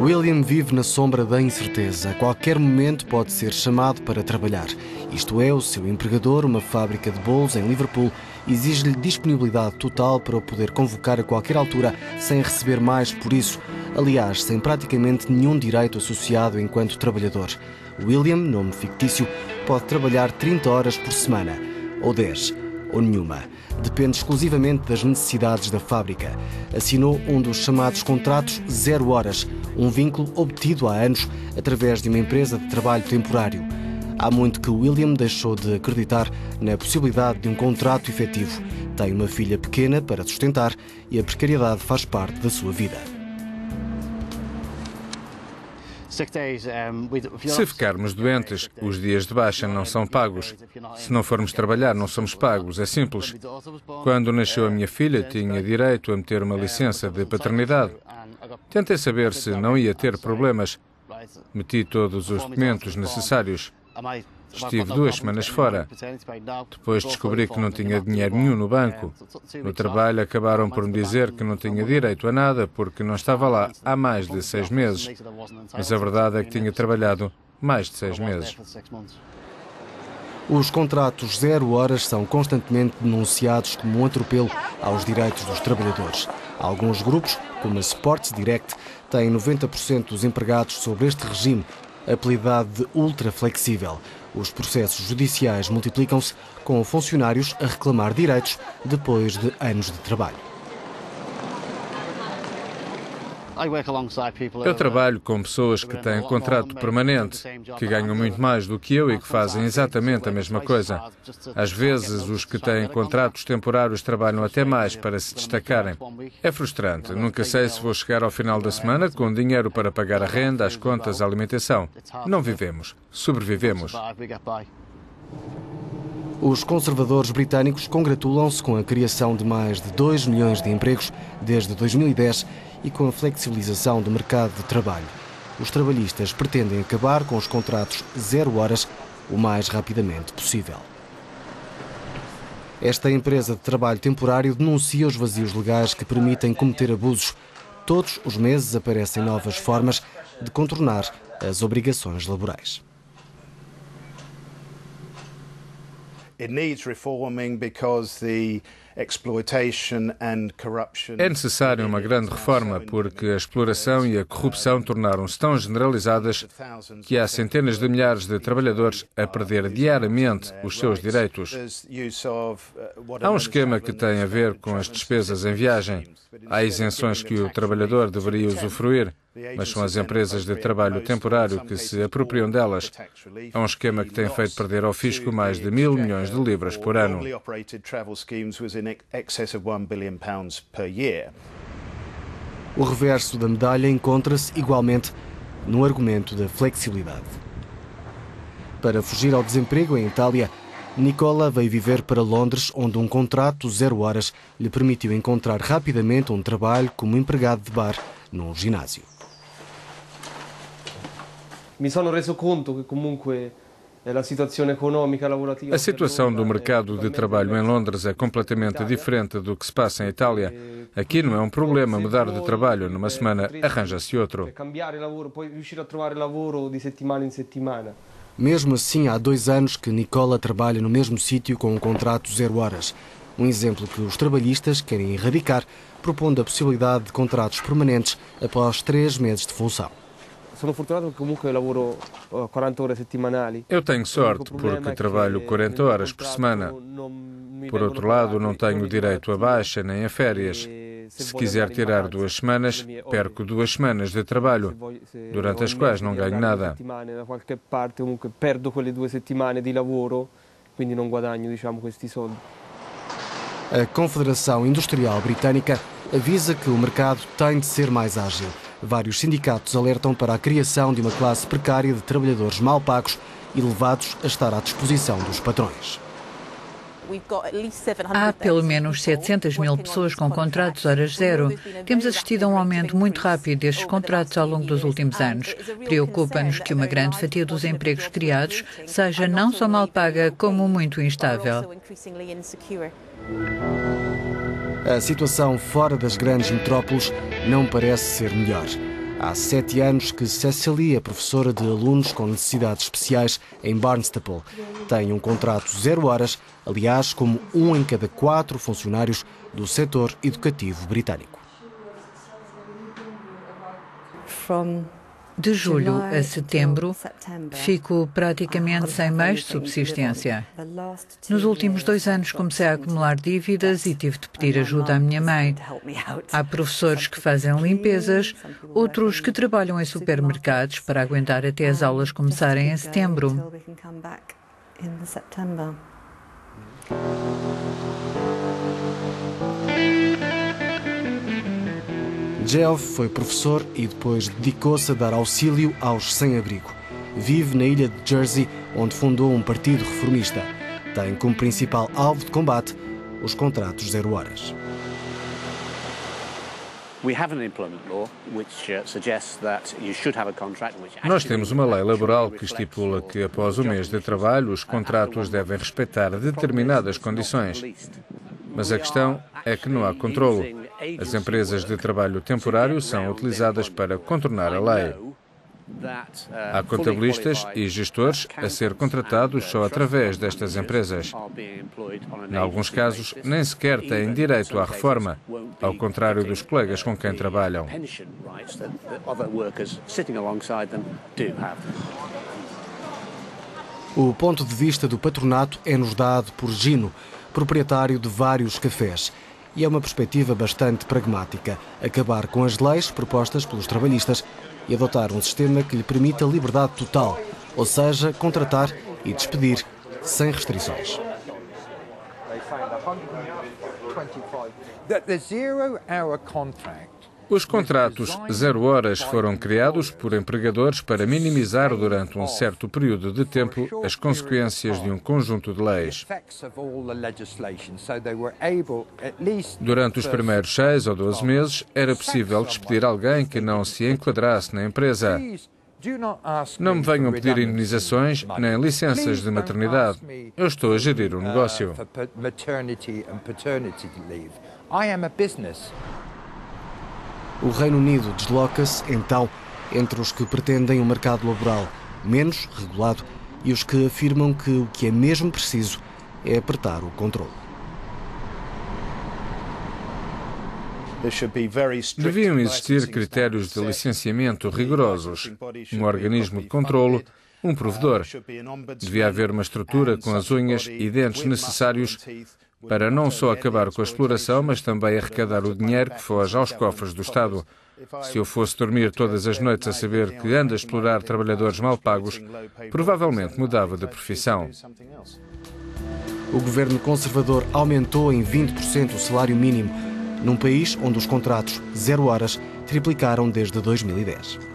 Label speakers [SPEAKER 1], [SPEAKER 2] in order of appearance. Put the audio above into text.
[SPEAKER 1] William vive na sombra da incerteza. A qualquer momento pode ser chamado para trabalhar. Isto é, o seu empregador, uma fábrica de bolos em Liverpool, exige-lhe disponibilidade total para o poder convocar a qualquer altura sem receber mais por isso. Aliás, sem praticamente nenhum direito associado enquanto trabalhador. William, nome fictício, pode trabalhar 30 horas por semana, ou 10, ou nenhuma. Depende exclusivamente das necessidades da fábrica. Assinou um dos chamados contratos 0 horas, um vínculo obtido há anos através de uma empresa de trabalho temporário. Há muito que William deixou de acreditar na possibilidade de um contrato efetivo. Tem uma filha pequena para sustentar e a precariedade faz parte da sua vida.
[SPEAKER 2] Se ficarmos doentes, os dias de baixa não são pagos. Se não formos trabalhar, não somos pagos. É simples. Quando nasceu a minha filha, tinha direito a meter uma licença de paternidade. Tentei saber se não ia ter problemas. Meti todos os documentos necessários. Estive 2 semanas fora. Depois descobri que não tinha dinheiro nenhum no banco. No trabalho acabaram por me dizer que não tinha direito a nada porque não estava lá há mais de 6 meses. Mas a verdade é que tinha trabalhado mais de 6 meses.
[SPEAKER 1] Os contratos 0 horas são constantemente denunciados como um atropelo aos direitos dos trabalhadores. Alguns grupos, como a Sports Direct, têm 90% dos empregados sobre este regime, apelidado de ultra-flexível. Os processos judiciais multiplicam-se, com funcionários a reclamar direitos depois de anos de trabalho.
[SPEAKER 2] Eu trabalho com pessoas que têm contrato permanente, que ganham muito mais do que eu e que fazem exatamente a mesma coisa. Às vezes, os que têm contratos temporários trabalham até mais para se destacarem. É frustrante. Nunca sei se vou chegar ao final da semana com dinheiro para pagar a renda, as contas, a alimentação. Não vivemos, sobrevivemos.
[SPEAKER 1] Os conservadores britânicos congratulam-se com a criação de mais de 2 milhões de empregos desde 2010 e com a flexibilização do mercado de trabalho. Os trabalhistas pretendem acabar com os contratos 0 horas o mais rapidamente possível. Esta empresa de trabalho temporário denuncia os vazios legais que permitem cometer abusos. Todos os meses aparecem novas formas de contornar as obrigações laborais.
[SPEAKER 2] É necessária uma grande reforma porque a exploração e a corrupção tornaram-se tão generalizadas que há centenas de milhares de trabalhadores a perder diariamente os seus direitos. Há um esquema que tem a ver com as despesas em viagem. Há isenções que o trabalhador deveria usufruir, mas são as empresas de trabalho temporário que se apropriam delas. É um esquema que tem feito perder ao fisco mais de 1.000 milhões de libras por ano.
[SPEAKER 1] O reverso da medalha encontra-se igualmente no argumento da flexibilidade. Para fugir ao desemprego em Itália, Nicola veio viver para Londres, onde um contrato 0 horas lhe permitiu encontrar rapidamente um trabalho como empregado de bar num ginásio.
[SPEAKER 3] Mi sono reso conto che comunque a
[SPEAKER 2] situação do mercado de trabalho em Londres é completamente diferente do que se passa em Itália. Aqui não é um problema mudar de trabalho. Numa semana arranja-se outro.
[SPEAKER 1] Mesmo assim, há 2 anos que Nicola trabalha no mesmo sítio com um contrato 0 horas. Um exemplo que os trabalhistas querem erradicar, propondo a possibilidade de contratos permanentes após 3 meses de função.
[SPEAKER 2] Eu tenho sorte porque trabalho 40 horas por semana. Por outro lado, não tenho direito a baixa nem a férias. Se quiser tirar 2 semanas, perco 2 semanas de trabalho, durante as quais não ganho nada.
[SPEAKER 1] A Confederação Industrial Britânica avisa que o mercado tem de ser mais ágil. Vários sindicatos alertam para a criação de uma classe precária de trabalhadores mal pagos e levados a estar à disposição dos patrões.
[SPEAKER 4] Há pelo menos 700 mil pessoas com contratos horas 0. Temos assistido a um aumento muito rápido destes contratos ao longo dos últimos anos. Preocupa-nos que uma grande fatia dos empregos criados seja não só mal paga, como muito instável.
[SPEAKER 1] A situação fora das grandes metrópoles não parece ser melhor. Há 7 anos que Cecily é professora de alunos com necessidades especiais em Barnstaple. Tem um contrato 0 horas, aliás, como 1 em cada 4 funcionários do setor educativo britânico.
[SPEAKER 4] De julho a setembro, fico praticamente sem meios de subsistência. Nos últimos 2 anos comecei a acumular dívidas e tive de pedir ajuda à minha mãe. Há professores que fazem limpezas, outros que trabalham em supermercados para aguentar até as aulas começarem em setembro.
[SPEAKER 1] Geoff foi professor e depois dedicou-se a dar auxílio aos sem-abrigo. Vive na ilha de Jersey, onde fundou um partido reformista. Tem como principal alvo de combate os contratos 0 horas.
[SPEAKER 2] Nós temos uma lei laboral que estipula que, após o mês de trabalho, os contratos devem respeitar determinadas condições. Mas a questão é que não há controlo. As empresas de trabalho temporário são utilizadas para contornar a lei. Há contabilistas e gestores a ser contratados só através destas empresas. Em alguns casos, nem sequer têm direito à reforma, ao contrário dos colegas com quem trabalham.
[SPEAKER 1] O ponto de vista do patronato é-nos dado por Gino, proprietário de vários cafés. E é uma perspectiva bastante pragmática, acabar com as leis propostas pelos trabalhistas e adotar um sistema que lhe permita liberdade total, ou seja, contratar e despedir sem restrições.
[SPEAKER 2] Os contratos 0 horas foram criados por empregadores para minimizar durante um certo período de tempo as consequências de um conjunto de leis. Durante os primeiros 6 ou 12 meses, era possível despedir alguém que não se enquadrasse na empresa. Não me venham pedir indenizações nem licenças de maternidade. Eu estou a gerir um negócio.
[SPEAKER 1] O Reino Unido desloca-se, então, entre os que pretendem um mercado laboral menos regulado e os que afirmam que o que é mesmo preciso é apertar o controle.
[SPEAKER 2] Deviam existir critérios de licenciamento rigorosos, um organismo de controlo, um provedor. Devia haver uma estrutura com as unhas e dentes necessários para não só acabar com a exploração, mas também arrecadar o dinheiro que foge aos cofres do Estado. Se eu fosse dormir todas as noites a saber que ando a explorar trabalhadores mal pagos, provavelmente mudava de profissão.
[SPEAKER 1] O governo conservador aumentou em 20% o salário mínimo, num país onde os contratos 0 horas triplicaram desde 2010.